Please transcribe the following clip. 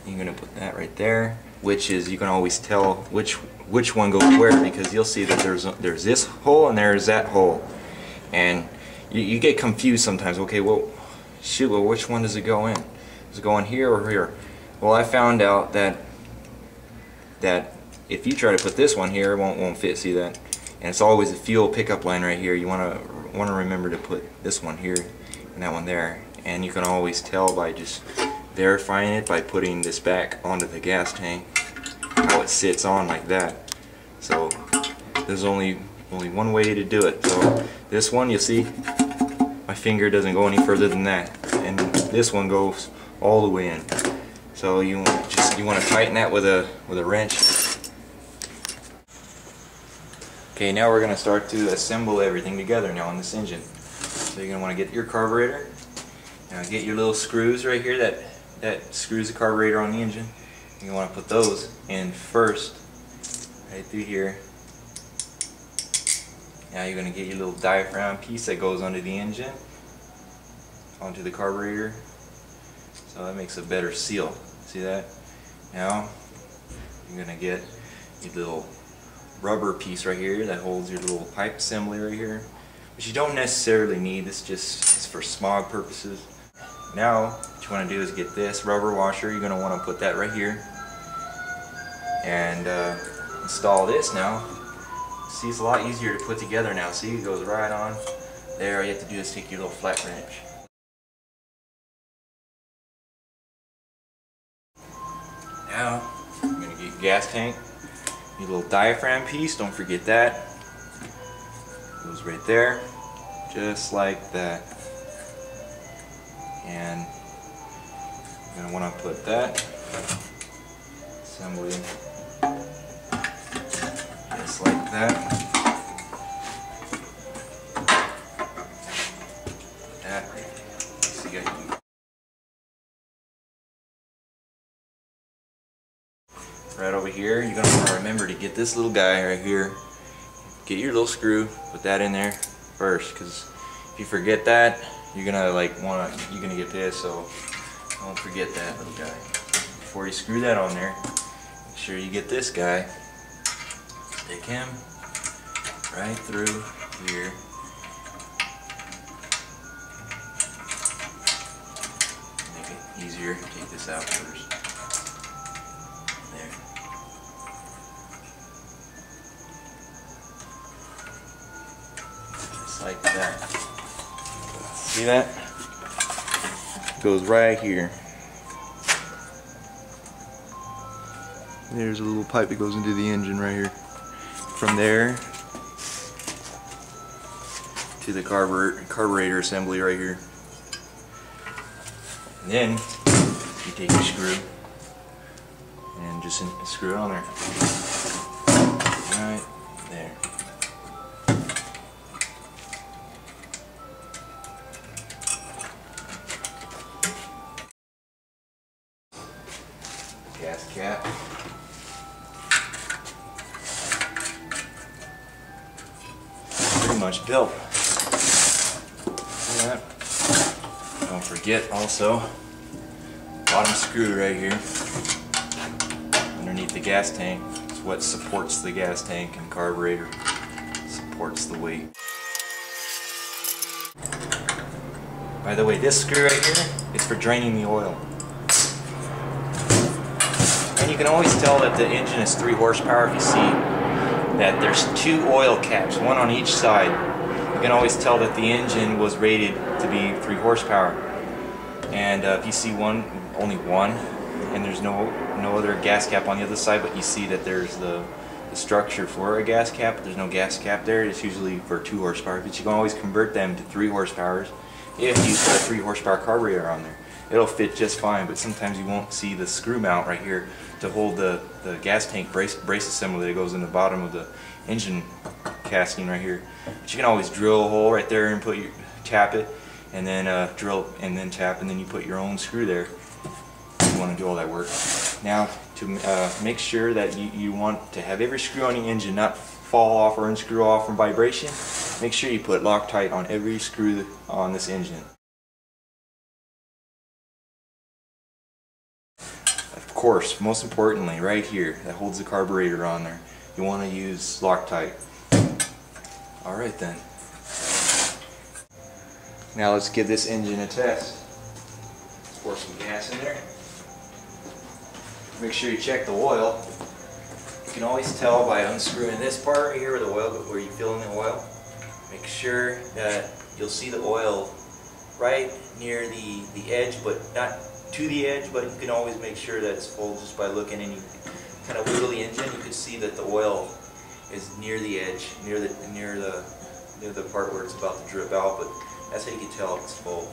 you're gonna put that right there, which is, you can always tell which one goes where, because you'll see that there's this hole and there's that hole, and you get confused sometimes. Okay, well, shoot, well, which one does it go in? Does it go in here or here? Well, I found out that if you try to put this one here, it won't fit. See that? And it's always a fuel pickup line right here. You want to remember to put this one here and that one there, and you can always tell by just verifying it by putting this back onto the gas tank, how it sits on like that. So there's only one way to do it. So this one, you see, my finger doesn't go any further than that, and this one goes all the way in. So you want to tighten that with a wrench. Okay, now we're going to start to assemble everything together now on this engine. So you're going to want to get your carburetor. Now get your little screws right here that screws the carburetor on the engine. You want to put those in first, right through here. Now you're going to get your little diaphragm piece that goes under the engine, onto the carburetor. So that makes a better seal. See that? Now you're going to get your little rubber piece right here that holds your little pipe assembly right here, which you don't necessarily need. This just is for smog purposes. Now what you want to do is get this rubber washer. You're going to want to put that right here and install this. Now see, it's a lot easier to put together now. See, it goes right on there. All you have to do is take your little flat wrench. Now you're going to get your gas tank. Your little diaphragm piece, don't forget that. Goes right there, just like that. And you're going to want to put that assembly just like that. Right over here, you're going to want to remember to get this little guy right here. Get your little screw, put that in there first, because if you forget that, you're gonna you're gonna get this. So don't forget that little guy. Before you screw that on there, make sure you get this guy. Stick him right through here. Make it easier. Take this out first. There. Just like that. See that? It goes right here. There's a little pipe that goes into the engine right here. From there to the carburetor assembly right here. And then you take your screw and just screw it on there. Right there. Gas cap. Pretty much built. See that? Don't forget also bottom screw right here underneath the gas tank. It's what supports the gas tank and carburetor. Supports the weight. By the way, this screw right here is for draining the oil. And you can always tell that the engine is 3 horsepower if you see that there's 2 oil caps, one on each side. You can always tell that the engine was rated to be 3 horsepower. And if you see only one, and there's no other gas cap on the other side, but you see that there's the structure for a gas cap, but there's no gas cap there. It's usually for 2 horsepower, but you can always convert them to 3 horsepowers if you put a 3 horsepower carburetor on there. It'll fit just fine, but sometimes you won't see the screw mount right here to hold the gas tank brace assembly that goes in the bottom of the engine casting right here. But you can always drill a hole right there and tap it, and then drill and then tap, and then you put your own screw there if you want to do all that work. Now, to make sure that you want to have every screw on the engine not fall off or unscrew off from vibration, make sure you put Loctite on every screw on this engine. Of course, most importantly, right here, that holds the carburetor on there, you want to use Loctite. Alright then. Now let's give this engine a test. Let's pour some gas in there. Make sure you check the oil. You can always tell by unscrewing this part right here where you fill in the oil. Make sure that you'll see the oil right near the edge, but not to the edge, but you can always make sure that it's full just by looking, and you kind of wiggle the engine. You can see that the oil is near the edge, near the part where it's about to drip out, but that's how you can tell if it's full.